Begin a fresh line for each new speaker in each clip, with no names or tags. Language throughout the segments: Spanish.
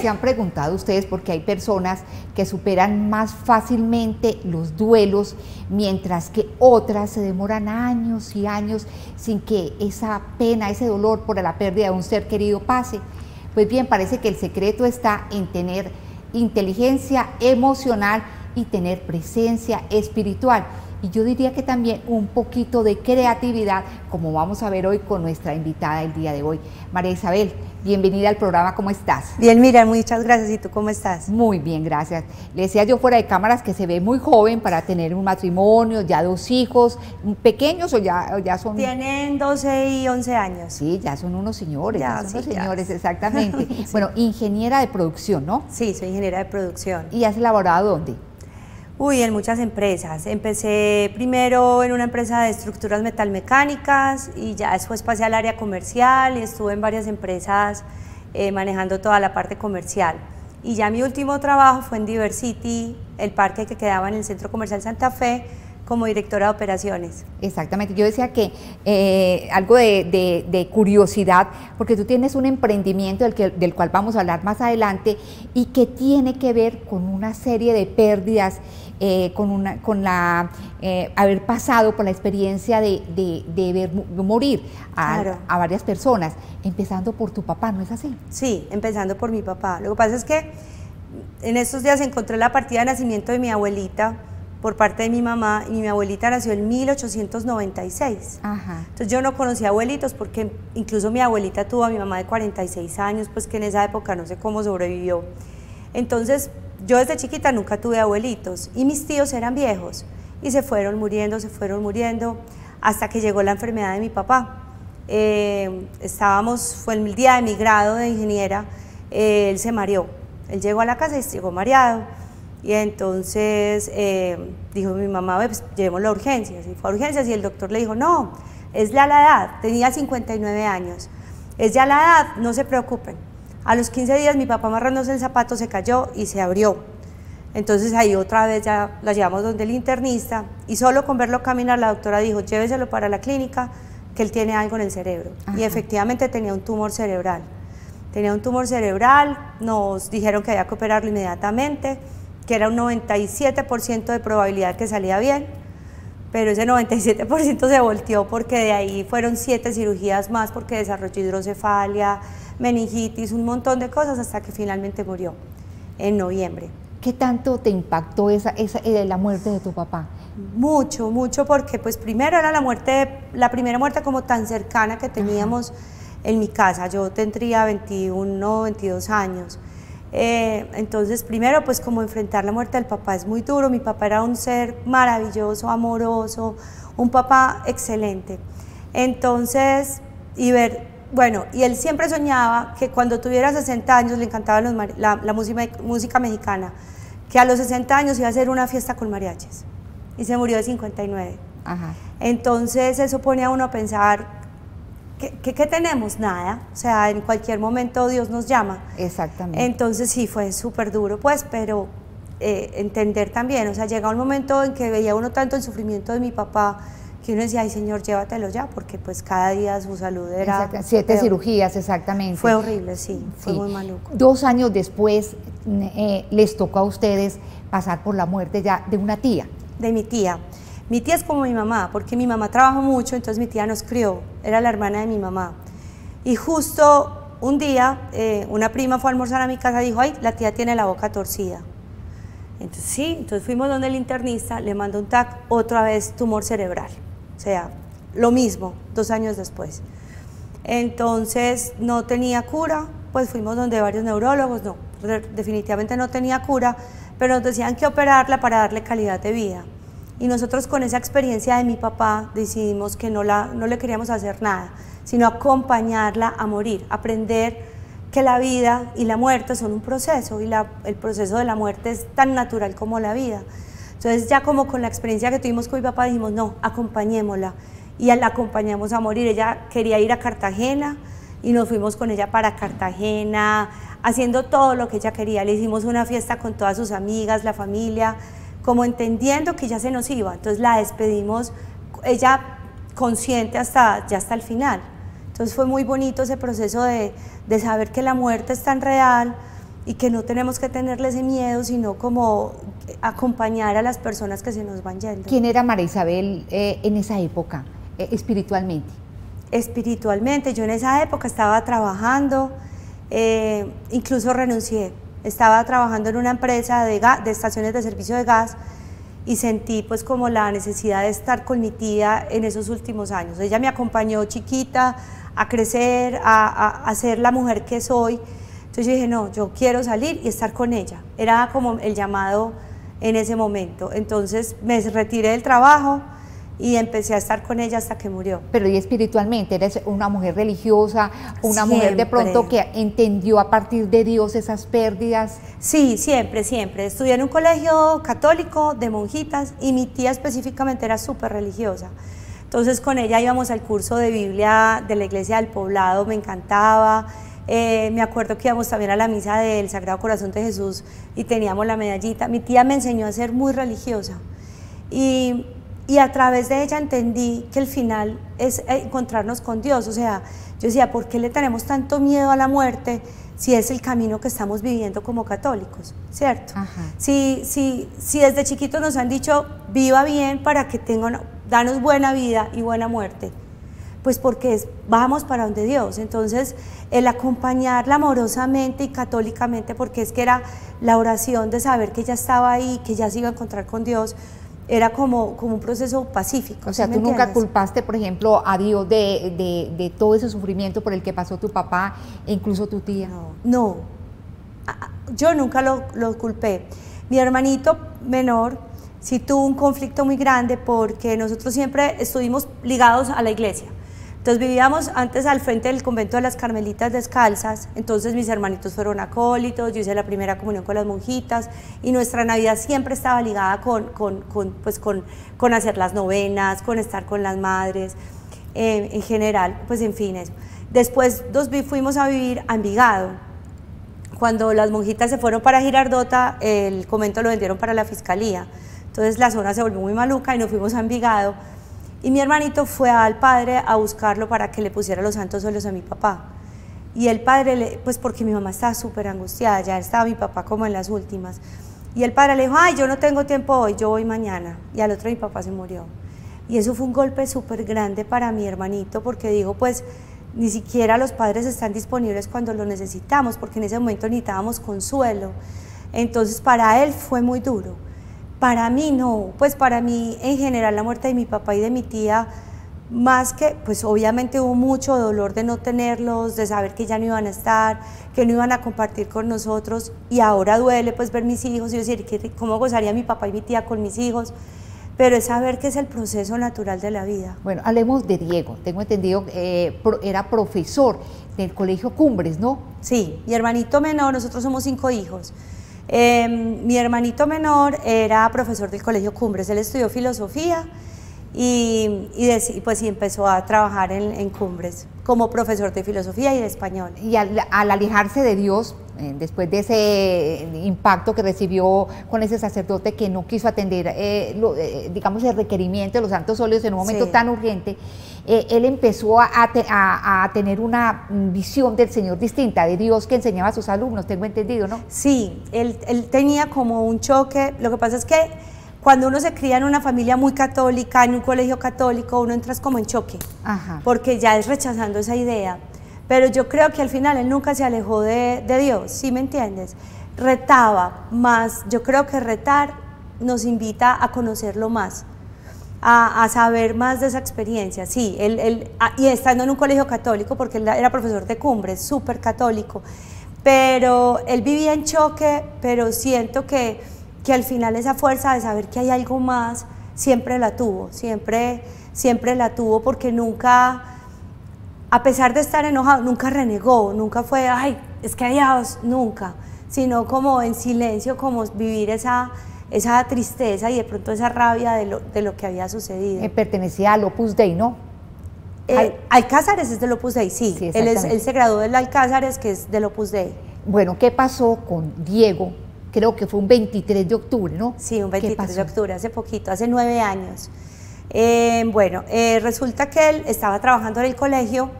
¿Se han preguntado ustedes por qué hay personas que superan más fácilmente los duelos, mientras que otras se demoran años y años sin que esa pena, ese dolor por la pérdida de un ser querido pase? Pues bien, parece que el secreto está en tener inteligencia emocional y tener presencia espiritual. Y yo diría que también un poquito de creatividad, como vamos a ver hoy con nuestra invitada el día de hoy. María Isabel, bienvenida al programa, ¿cómo estás?
Bien, Miriam, muchas gracias. ¿Y tú cómo estás?
Muy bien, gracias. Le decía yo fuera de cámaras que se ve muy joven para tener un matrimonio, ya 2 hijos, pequeños o ya son...
Tienen 12 y 11 años.
Sí, ya son unos señores,
Ya.
Exactamente.
Sí.
Bueno, ingeniera de producción, ¿no?
Sí, soy ingeniera de producción.
¿Y has elaborado dónde?
Uy, en muchas empresas. Empecé primero en una empresa de estructuras metalmecánicas y ya después pasé al área comercial y estuve en varias empresas manejando toda la parte comercial. Y ya mi último trabajo fue en Diversity, el parque que quedaba en el Centro Comercial Santa Fe, como directora de operaciones.
Exactamente, yo decía que algo de curiosidad, porque tú tienes un emprendimiento del cual vamos a hablar más adelante y que tiene que ver con una serie de pérdidas, haber pasado por la experiencia de ver morir a varias personas, empezando por tu papá, ¿no es así?
Sí, empezando por mi papá. Lo que pasa es que en estos días encontré la partida de nacimiento de mi abuelita por parte de mi mamá, y mi abuelita nació en 1896.
Ajá.
Entonces yo no conocía abuelitos porque incluso mi abuelita tuvo a mi mamá de 46 años, pues que en esa época no sé cómo sobrevivió. Entonces yo desde chiquita nunca tuve abuelitos y mis tíos eran viejos y se fueron muriendo, hasta que llegó la enfermedad de mi papá. Fue el día de mi grado de ingeniera, él se mareó, él llegó a la casa y llegó mareado. Y entonces dijo mi mamá, pues llevémoslo a urgencias. Y fue a urgencias y el doctor le dijo, no, es ya la edad, tenía 59 años, es ya la edad, no se preocupen. A los 15 días mi papá amarrándose el zapato se cayó y se abrió. Entonces ahí otra vez ya la llevamos donde el internista y solo con verlo caminar la doctora dijo, lléveselo para la clínica, que él tiene algo en el cerebro. Ajá. Y efectivamente tenía un tumor cerebral. Tenía un tumor cerebral, nos dijeron que había que operarlo inmediatamente, que era un 97% de probabilidad que salía bien, pero ese 97% se volteó porque de ahí fueron 7 cirugías más porque desarrolló hidrocefalia, meningitis, un montón de cosas hasta que finalmente murió en noviembre.
¿Qué tanto te impactó la muerte de tu papá?
Mucho, mucho, porque pues primero era la primera muerte como tan cercana que teníamos. Ajá. En mi casa. Yo tendría 21, 22 años. Entonces primero pues como enfrentar la muerte del papá es muy duro. Mi papá era un ser maravilloso, amoroso, un papá excelente. Entonces, y él siempre soñaba que cuando tuviera 60 años, le encantaba la música mexicana, que a los 60 años iba a hacer una fiesta con mariachis, y se murió de 59.
Ajá.
Entonces eso pone a uno a pensar, ¿qué tenemos? Nada, o sea, en cualquier momento Dios nos llama.
Exactamente.
Entonces sí, fue súper duro, pues, pero entender también, o sea, llega un momento en que veía uno tanto el sufrimiento de mi papá, que uno decía, ay Señor, llévatelo ya, porque pues cada día su salud era...
7 cirugías, exactamente.
Fue horrible, sí, fue muy maluco.
2 años después les tocó a ustedes pasar por la muerte ya de una tía.
De mi tía. Mi tía es como mi mamá, porque mi mamá trabajó mucho, entonces mi tía nos crió, era la hermana de mi mamá. Y justo un día, una prima fue a almorzar a mi casa y dijo, ay, la tía tiene la boca torcida. Entonces sí, entonces fuimos donde el internista, le mandó un TAC, otra vez tumor cerebral. O sea, lo mismo, 2 años después. Entonces no tenía cura, pues fuimos donde varios neurólogos, no, definitivamente no tenía cura, pero nos decían que operarla para darle calidad de vida. Y nosotros con esa experiencia de mi papá decidimos que no le queríamos hacer nada, sino acompañarla a morir, aprender que la vida y la muerte son un proceso y el proceso de la muerte es tan natural como la vida. Entonces ya como con la experiencia que tuvimos con mi papá dijimos no, acompañémosla y la acompañamos a morir. Ella quería ir a Cartagena y nos fuimos con ella para Cartagena, haciendo todo lo que ella quería. Le hicimos una fiesta con todas sus amigas, la familia, como entendiendo que ya se nos iba, entonces la despedimos, ella consciente hasta el final. Entonces fue muy bonito ese proceso de saber que la muerte es tan real y que no tenemos que tenerle ese miedo, sino como acompañar a las personas que se nos van yendo.
¿Quién era María Isabel en esa época, espiritualmente?
Espiritualmente, yo en esa época estaba trabajando, incluso renuncié, estaba trabajando en una empresa de estaciones de servicio de gas, y sentí pues como la necesidad de estar con mi tía en esos últimos años. Ella me acompañó chiquita a crecer, a ser la mujer que soy. Entonces yo dije, no, yo quiero salir y estar con ella. Era como el llamado en ese momento. Entonces me retiré del trabajo y empecé a estar con ella hasta que murió.
Pero y espiritualmente, ¿eres una mujer religiosa, una
Siempre.
mujer de pronto que entendió a partir de Dios esas pérdidas?
Sí, siempre, siempre. Estudié en un colegio católico de monjitas y mi tía específicamente era súper religiosa. Entonces con ella íbamos al curso de Biblia de la iglesia del poblado, me encantaba. Me acuerdo que íbamos también a la misa del Sagrado Corazón de Jesús y teníamos la medallita. Mi tía me enseñó a ser muy religiosa y a través de ella entendí que el final es encontrarnos con Dios. O sea, yo decía, ¿por qué le tenemos tanto miedo a la muerte si es el camino que estamos viviendo como católicos? ¿Cierto? Si desde chiquitos nos han dicho, viva bien para que danos buena vida y buena muerte, pues porque vamos para donde Dios. Entonces, el acompañarla amorosamente y católicamente, porque es que era la oración de saber que ella estaba ahí, que ya se iba a encontrar con Dios, era como un proceso pacífico.
O sea, ¿tú nunca culpaste, por ejemplo, a Dios de todo ese sufrimiento por el que pasó tu papá e incluso tu tía?
No, yo nunca lo culpé. Mi hermanito menor sí tuvo un conflicto muy grande porque nosotros siempre estuvimos ligados a la iglesia. Entonces vivíamos antes al frente del convento de las Carmelitas Descalzas, entonces mis hermanitos fueron acólitos, yo hice la primera comunión con las monjitas y nuestra Navidad siempre estaba ligada con hacer las novenas, con estar con las madres, en general, pues en fin eso. Después fuimos a vivir a Envigado. Cuando las monjitas se fueron para Girardota, el convento lo vendieron para la fiscalía, entonces la zona se volvió muy maluca y nos fuimos a Envigado. Y mi hermanito fue al padre a buscarlo para que le pusiera los santos óleos a mi papá. Y el padre, pues porque mi mamá estaba súper angustiada, ya estaba mi papá como en las últimas. Y el padre le dijo, ay, yo no tengo tiempo hoy, yo voy mañana. Y al otro mi papá se murió. Y eso fue un golpe súper grande para mi hermanito, porque digo, pues ni siquiera los padres están disponibles cuando lo necesitamos, porque en ese momento necesitábamos consuelo. Entonces para él fue muy duro. Para mí no, pues para mí en general la muerte de mi papá y de mi tía, más que, pues obviamente hubo mucho dolor de no tenerlos, de saber que ya no iban a estar, que no iban a compartir con nosotros, y ahora duele pues ver mis hijos y decir cómo gozaría mi papá y mi tía con mis hijos, pero es saber que es el proceso natural de la vida.
Bueno, hablemos de Diego. Tengo entendido que era profesor del Colegio Cumbres, ¿no?
Sí, mi hermanito menor, nosotros somos 5 hijos. Mi hermanito menor era profesor del Colegio Cumbres, él estudió filosofía y empezó a trabajar en Cumbres como profesor de filosofía y de español.
Y al alejarse de Dios, después de ese impacto que recibió con ese sacerdote que no quiso atender, digamos, el requerimiento de los santos óleos en un momento tan urgente, él empezó a tener una visión del Señor distinta, de Dios que enseñaba a sus alumnos, tengo entendido, ¿no?
Sí, él tenía como un choque. Lo que pasa es que cuando uno se cría en una familia muy católica, en un colegio católico, uno entras como en choque, porque ya es rechazando esa idea. Pero yo creo que al final él nunca se alejó de Dios, ¿sí me entiendes? Retaba más, yo creo que retar nos invita a conocerlo más, a saber más de esa experiencia, sí, y estando en un colegio católico, porque él era profesor de Cumbres, súper católico, pero él vivía en choque, pero siento que al final esa fuerza de saber que hay algo más, siempre la tuvo, siempre la tuvo, porque nunca, a pesar de estar enojado, nunca renegó, nunca fue, ay, es que Dios, nunca, sino como en silencio, como vivir esa tristeza y de pronto esa rabia de lo que había sucedido.
Pertenecía al Opus Dei, ¿no?
Alcázares es del Opus Dei, sí, él se graduó del Alcázares, que es del Opus Dei.
Bueno, ¿qué pasó con Diego? Creo que fue un 23 de octubre, ¿no?
Sí, un 23 de octubre, hace poquito, hace 9 años. Resulta que él estaba trabajando en el colegio,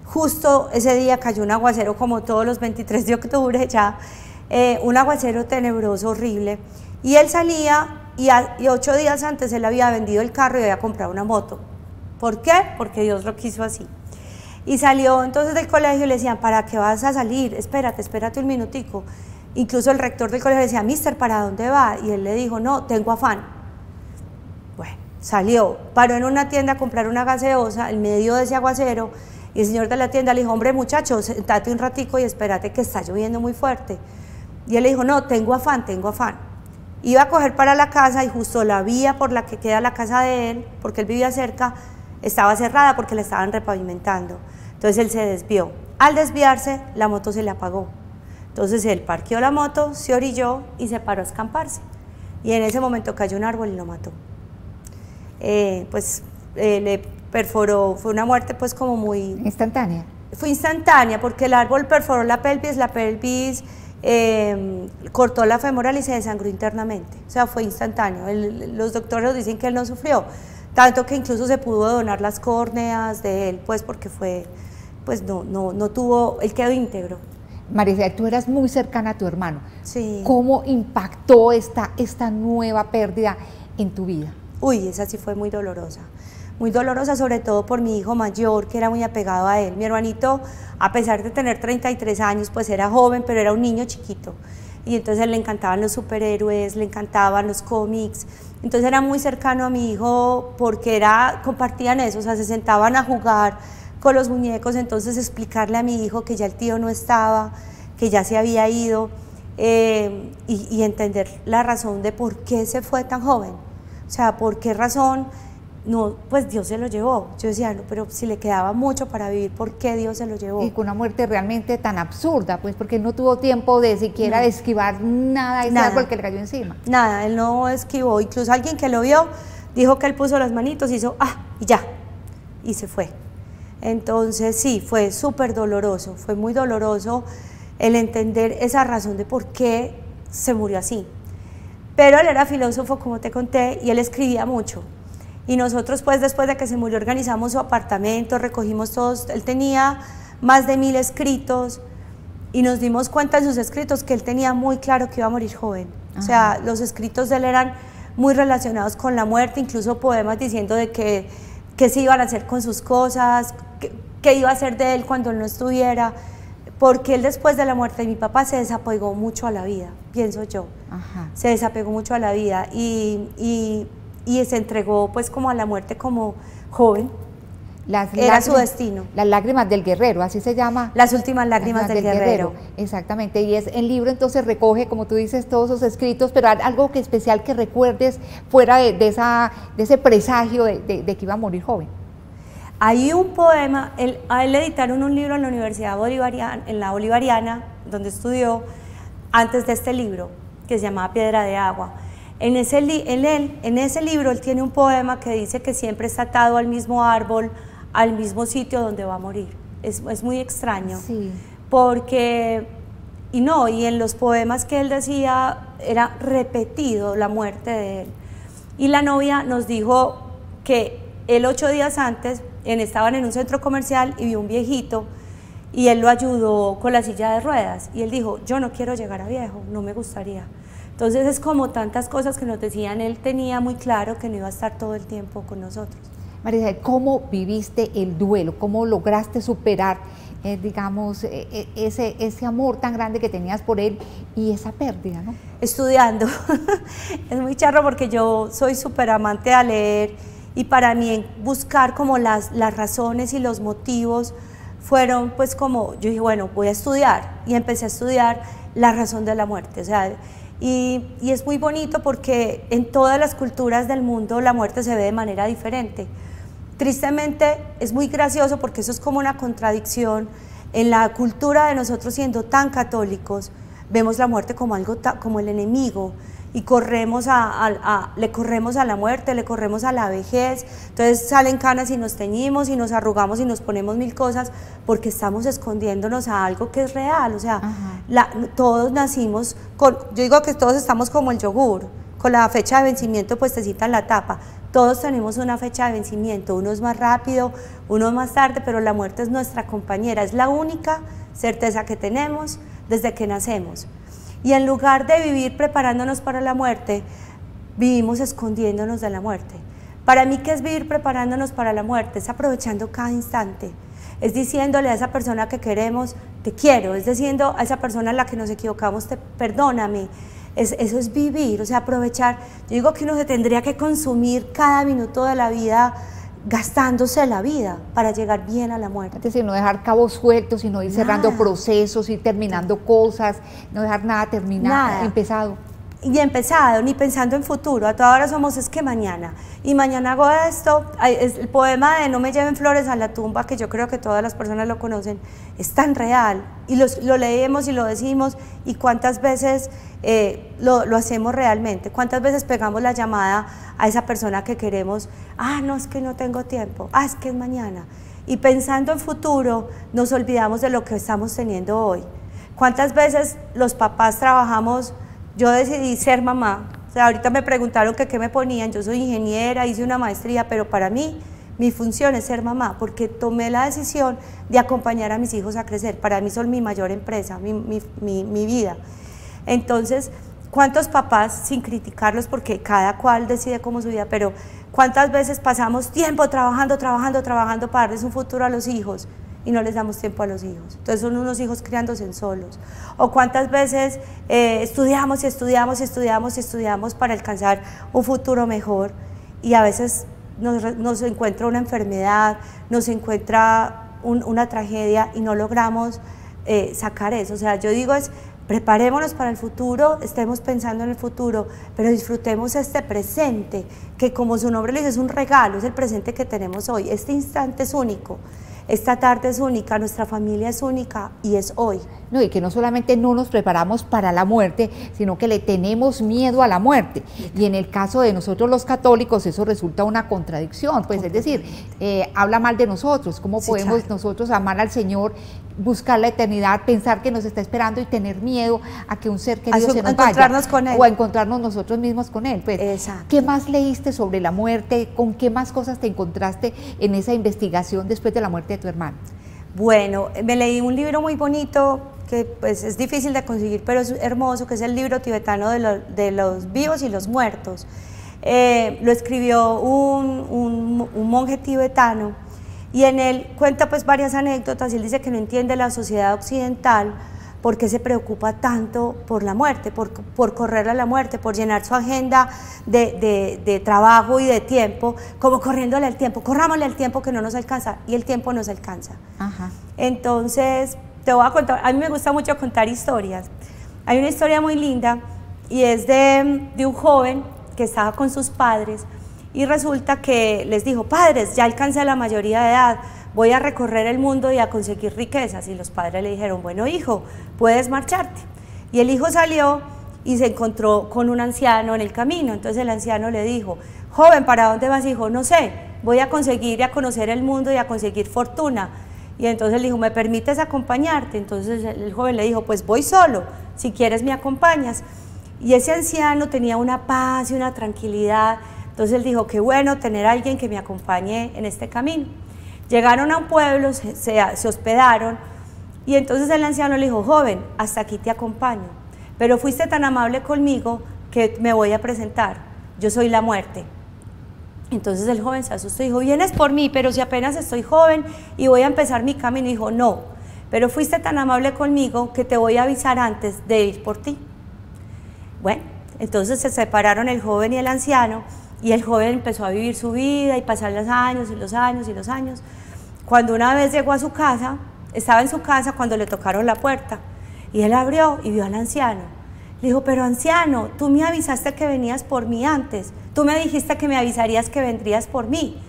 justo ese día cayó un aguacero como todos los 23 de octubre ya, un aguacero tenebroso, horrible, y él salía y 8 días antes él había vendido el carro y había comprado una moto. ¿Por qué? Porque Dios lo quiso así. Y salió entonces del colegio y le decían, ¿para qué vas a salir? Espérate un minutico. Incluso el rector del colegio le decía, mister, ¿para dónde va? Y él le dijo, no, tengo afán. Bueno, salió, paró en una tienda a comprar una gaseosa en medio de ese aguacero y el señor de la tienda le dijo, hombre muchacho, sentate un ratico y espérate que está lloviendo muy fuerte. Y él le dijo, no, tengo afán. Iba a coger para la casa y justo la vía por la que queda la casa de él, porque él vivía cerca, estaba cerrada porque la estaban repavimentando. Entonces él se desvió. Al desviarse, la moto se le apagó. Entonces él parqueó la moto, se orilló y se paró a escamparse. Y en ese momento cayó un árbol y lo mató. Le perforó, fue una muerte pues como muy...
¿Instantánea?
Fue instantánea porque el árbol perforó la pelvis cortó la femoral y se desangró internamente. O sea, fue instantáneo. Los doctores dicen que él no sufrió, tanto que incluso se pudo donar las córneas de él, pues porque fue, pues no tuvo, él quedó íntegro.
María Isabel, tú eras muy cercana a tu hermano.
Sí.
¿Cómo impactó esta nueva pérdida en tu vida?
Uy, esa sí fue muy dolorosa, sobre todo por mi hijo mayor, que era muy apegado a él. Mi hermanito, a pesar de tener 33 años, pues era joven, pero era un niño chiquito. Y entonces le encantaban los superhéroes, le encantaban los cómics. Entonces era muy cercano a mi hijo porque compartían eso, o sea, se sentaban a jugar con los muñecos, entonces explicarle a mi hijo que ya el tío no estaba, que ya se había ido, y entender la razón de por qué se fue tan joven. O sea, por qué razón, no, pues Dios se lo llevó. Yo decía, no, pero si le quedaba mucho para vivir, ¿por qué Dios se lo llevó?
Y con una muerte realmente tan absurda, pues porque él no tuvo tiempo de siquiera de esquivar nada de ese árbol que le cayó encima.
Nada, él no esquivó. Incluso alguien que lo vio dijo que él puso las manitos, hizo y ya, y se fue. Entonces sí, fue súper doloroso, fue muy doloroso el entender esa razón de por qué se murió así. Pero él era filósofo, como te conté, y él escribía mucho. Y nosotros, pues, después de que se murió, organizamos su apartamento, recogimos todos, él tenía más de 1000 escritos, y nos dimos cuenta en sus escritos que él tenía muy claro que iba a morir joven. Ajá. O sea, los escritos de él eran muy relacionados con la muerte, incluso poemas diciendo de qué se iban a hacer con sus cosas, qué iba a hacer de él cuando él no estuviera, porque él después de la muerte de mi papá se desapegó mucho a la vida, pienso yo. Ajá. Se desapegó mucho a la vida y se entregó pues como a la muerte como joven. Era su destino.
Las lágrimas del guerrero, así se llama.
Las últimas lágrimas del guerrero.
Exactamente, y el libro entonces recoge, como tú dices, todos esos escritos, pero algo especial que recuerdes fuera de ese presagio de que iba a morir joven.
Hay un poema, a él le editaron un libro en la Universidad Bolivariana, en la Bolivariana, donde estudió, antes de este libro, que se llamaba Piedra de Agua. En ese libro él tiene un poema que dice que siempre está atado al mismo árbol, al mismo sitio donde va a morir. Es muy extraño, sí. Porque, y en los poemas que él decía, era repetido la muerte de él. Y la novia nos dijo que él 8 días antes estaban en un centro comercial y vio un viejito y él lo ayudó con la silla de ruedas y él dijo, yo no quiero llegar a viejo, no me gustaría. Entonces es como tantas cosas que nos decían, él tenía muy claro que no iba a estar todo el tiempo con nosotros.
María Isabel, ¿cómo viviste el duelo? ¿Cómo lograste superar, digamos, ese amor tan grande que tenías por él y esa pérdida, ¿no?
Estudiando. Es muy charro porque yo soy súper amante a leer y para mí buscar como las razones y los motivos fueron pues como, yo dije, bueno, voy a estudiar y empecé a estudiar la razón de la muerte, o sea, y es muy bonito porque en todas las culturas del mundo la muerte se ve de manera diferente. Tristemente es muy gracioso porque eso es como una contradicción. En la cultura de nosotros siendo tan católicos, vemos la muerte como algo como el enemigo y le corremos a la muerte, le corremos a la vejez, entonces salen canas y nos teñimos y nos arrugamos y nos ponemos 1000 cosas porque estamos escondiéndonos a algo que es real, o sea, todos nacimos yo digo que todos estamos como el yogur, con la fecha de vencimiento puestecita en la tapa, todos tenemos una fecha de vencimiento, uno es más rápido, uno más tarde, pero la muerte es nuestra compañera, es la única certeza que tenemos desde que nacemos. Y en lugar de vivir preparándonos para la muerte, vivimos escondiéndonos de la muerte. Para mí, ¿qué es vivir preparándonos para la muerte? Es aprovechando cada instante. Es diciéndole a esa persona que queremos, te quiero. Es diciendo a esa persona en la que nos equivocamos, perdóname. Eso es vivir, o sea, aprovechar. Yo digo que uno se tendría que consumir cada minuto de la vida gastándose la vida para llegar bien a la muerte.
Es decir, no dejar cabos sueltos, sino ir cerrando procesos, ir terminando cosas, no dejar nada terminado, empezado.
Y empezado, ni pensando en futuro. A toda hora somos es que mañana. Y mañana hago esto. Es el poema de No me lleven flores a la tumba, que yo creo que todas las personas lo conocen, es tan real. Y lo leemos y lo decimos. Y cuántas veces lo hacemos realmente. Cuántas veces pegamos la llamada a esa persona que queremos. Ah, no, es que no tengo tiempo. Ah, es que es mañana. Y pensando en futuro, nos olvidamos de lo que estamos teniendo hoy. Cuántas veces los papás trabajamos. Yo decidí ser mamá, o sea, ahorita me preguntaron que qué me ponían, yo soy ingeniera, hice una maestría, pero para mí, mi función es ser mamá, porque tomé la decisión de acompañar a mis hijos a crecer. Para mí son mi mayor empresa, mi vida. Entonces, ¿cuántos papás, sin criticarlos, porque cada cual decide cómo su vida, pero cuántas veces pasamos tiempo trabajando para darles un futuro a los hijos? Y no les damos tiempo a los hijos. Entonces son unos hijos criándose en solos. O cuántas veces estudiamos para alcanzar un futuro mejor, y a veces nos encuentra una enfermedad, nos encuentra una tragedia y no logramos sacar eso. O sea, yo digo preparémonos para el futuro, estemos pensando en el futuro, pero disfrutemos este presente, que como su nombre le dice, es un regalo, es el presente que tenemos hoy. Este instante es único. Esta tarde es única, nuestra familia es única y es hoy.
No, y que no solamente no nos preparamos para la muerte, sino que le tenemos miedo a la muerte. Y en el caso de nosotros los católicos eso resulta una contradicción, pues es decir, habla mal de nosotros. ¿Cómo podemos nosotros amar al Señor, buscar la eternidad, pensar que nos está esperando y tener miedo a que un ser querido se nos vaya?
Con Él.
O a encontrarnos nosotros mismos con Él. Pues,
exacto.
¿Qué más leíste sobre la muerte? ¿Con qué más cosas te encontraste en esa investigación después de la muerte de tu hermano?
Bueno, me leí un libro muy bonito que pues es difícil de conseguir, pero es hermoso, que es el libro tibetano de los vivos y los muertos. Lo escribió un monje tibetano, y en él cuenta pues varias anécdotas, y él dice que no entiende la sociedad occidental por qué se preocupa tanto por la muerte, por correr a la muerte, por llenar su agenda de trabajo y de tiempo, como corriéndole al tiempo, corrámosle al tiempo que no nos alcanza, y el tiempo nos alcanza.
Ajá.
Entonces, te voy a contar, a mí me gusta mucho contar historias. Hay una historia muy linda, y es de un joven que estaba con sus padres, y resulta que les dijo: padres, ya alcancé la mayoría de edad, voy a recorrer el mundo y a conseguir riquezas. Y los padres le dijeron: bueno, hijo, puedes marcharte. Y el hijo salió y se encontró con un anciano en el camino. Entonces el anciano le dijo: joven, ¿para dónde vas, hijo? No sé, voy a conseguir y a conocer el mundo y a conseguir fortuna. Y entonces le dijo: ¿me permites acompañarte? Entonces el joven le dijo: pues voy solo, si quieres me acompañas. Y ese anciano tenía una paz y una tranquilidad. Entonces él dijo: qué bueno tener a alguien que me acompañe en este camino. Llegaron a un pueblo, se hospedaron, y entonces el anciano le dijo: joven, hasta aquí te acompaño, pero fuiste tan amable conmigo que me voy a presentar, yo soy la muerte. Entonces el joven se asustó y dijo: vienes por mí, pero si apenas estoy joven y voy a empezar mi camino. Y dijo: no, pero fuiste tan amable conmigo que te voy a avisar antes de ir por ti. Bueno, entonces se separaron el joven y el anciano, y el joven empezó a vivir su vida y pasar los años y los años y los años. Cuando una vez llegó a su casa, estaba en su casa cuando le tocaron la puerta, y él abrió y vio al anciano. Le dijo: pero anciano, tú me avisaste que venías por mí antes, tú me dijiste que me avisarías que vendrías por mí.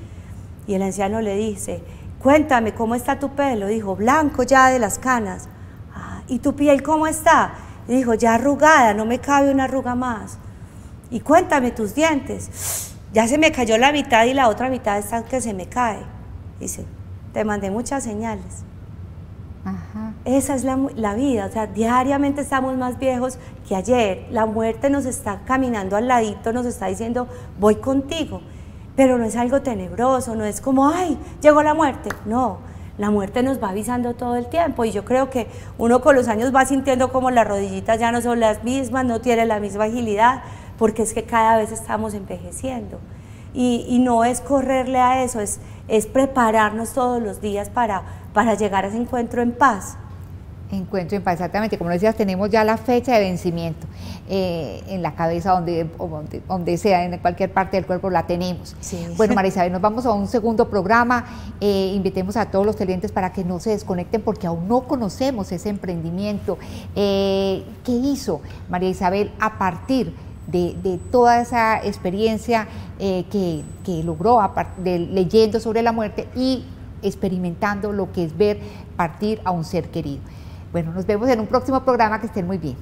Y el anciano le dice: cuéntame, ¿cómo está tu pelo? Dijo: blanco ya de las canas. Ah, ¿y tu piel cómo está? Y dijo: ya arrugada, no me cabe una arruga más. Y cuéntame tus dientes. Ya se me cayó la mitad y la otra mitad está que se me cae. Dice: te mandé muchas señales.
Ajá.
Esa es la vida, o sea, diariamente estamos más viejos que ayer. La muerte nos está caminando al ladito, nos está diciendo: voy contigo. Pero no es algo tenebroso, no es como: ay, llegó la muerte. No, la muerte nos va avisando todo el tiempo, y yo creo que uno con los años va sintiendo como las rodillitas ya no son las mismas, no tiene la misma agilidad, porque es que cada vez estamos envejeciendo. Y no es correrle a eso, es prepararnos todos los días para llegar a ese encuentro en paz.
Encuentro en paz, exactamente, como decías, tenemos ya la fecha de vencimiento en la cabeza, donde sea, en cualquier parte del cuerpo la tenemos.
Sí.
Bueno, María Isabel, nos vamos a un segundo programa, invitemos a todos los televidentes para que no se desconecten porque aún no conocemos ese emprendimiento. ¿Qué hizo María Isabel a partir de toda esa experiencia que logró leyendo sobre la muerte y experimentando lo que es ver partir a un ser querido? Bueno, nos vemos en un próximo programa, que estén muy bien.